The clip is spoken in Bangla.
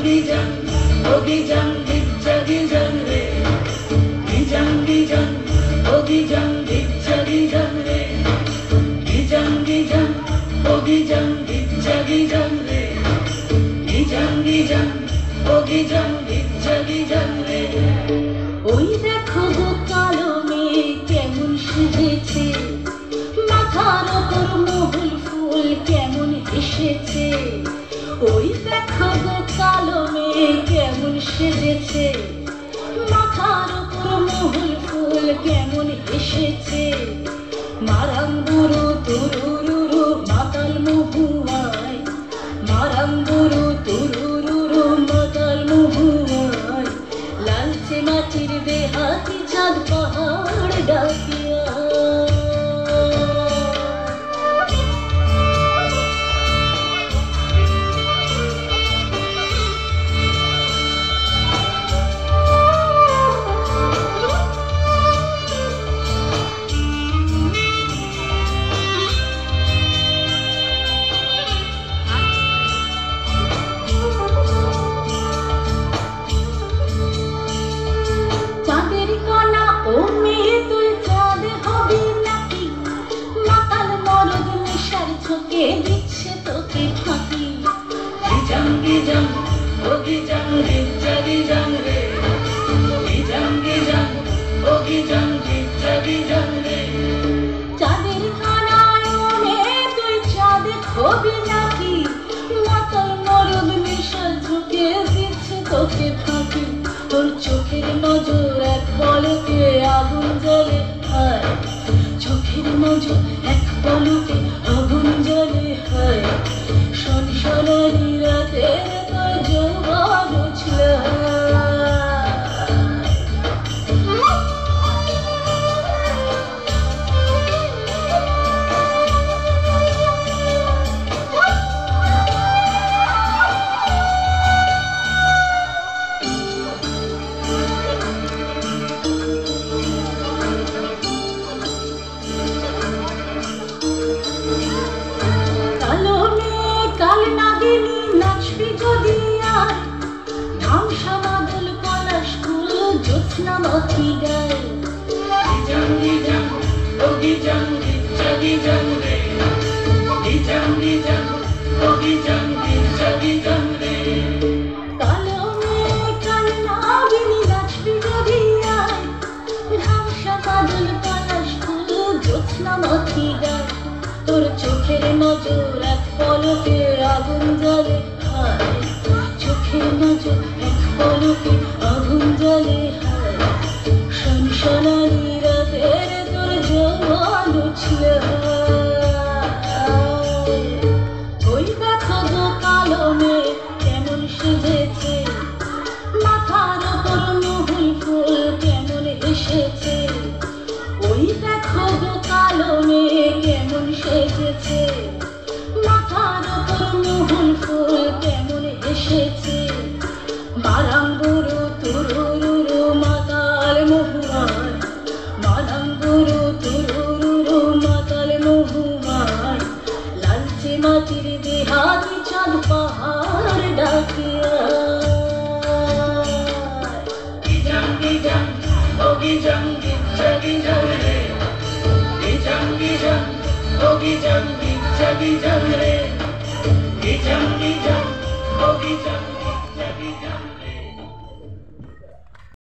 Gijang, oh gijang, gijang, gijang re. Gijang, oh gijang, gijang, gijang re. Gijang, oh gijang, gijang, gijang re. Gijang, oh gijang, gijang, gijang re. ওই দেখো গো কালো মেয়ে কেমন সেজেছে, মাথার ওপর মহুল ফুল কেমন এসেছে। ওই দেখো গো কালো মেয়ে কেমন সেজেছে, মাথার ওপর মহুল ফুল কেমন এসেছে। মারাম বুড়ো তুরুরুরু মাতাল মহুয়ায়, মারাম বুড়ো তুরুরুরু মাতাল মহুয়ায়। লালচে মাটির দেহাতি চাঁদ পাহাড় ডাকিয়া। দিচ্ছে তোকে ফাঁকি। Gijang, oh gijang, gijang, gijang re. Gijang, oh gijang, gijang, gijang re. চাঁদের কানায়নে তুই চাঁদ হবি নাকি, মাতাল মরদ মিশাল ঝুঁকে দিচ্ছে তোকে ফাঁকি। তোর চোখের নজর এক পলকে আগুন জ্বলে হায়, চোখের নজর এক পলকে আগুন জ্বলে হায়। সনসনানি রাতের তোর যৌবন উছল। কাল নাগিনী নাচবি যদি আর, ধামসা বাদল পলাশ ফুল জ্যোৎস্না মাথি গায়। Gijang, oh gijang, gijang, gijang re. Gijang, oh gijang, gijang, gijang re. কালো মেয়ে কাল নাগিনী নাচবি যদি আর, ধামসা বাদল পলাশ ফুল জ্যোৎস্না মাথি গায়। তোর চোখের নজর এক পলকে আগুন জ্বলে হায়, চোখের নজর এক পলকে আগুন জ্বলে হায়। সনসনানি রাতের তোর যৌবন উছল। ওই দেখো গো কালো মেয়ে কেমন সেজেছে, মাথার ওপর মহুল ফুল কেমন এসেছে। ওই দেখো গো কালো মেয়ে কেমন সেজেছে, মাথার ওপর মহুল ফুল কেমন এসেছে। মারাম বুড়ো তুরুরুরু মাতাল মহুয়ায়, মারাম বুড়ো তুরুরুরু মাতাল মহুয়ায়। লালচে মাটির দেহাতি চাঁদ পাহাড় ডাকিয়া। Gijang, oh gijang, gijang, gijang re. Gijang, oh gijang, gijang, gijang re. Gijang, oh gijang, gijang, gijang.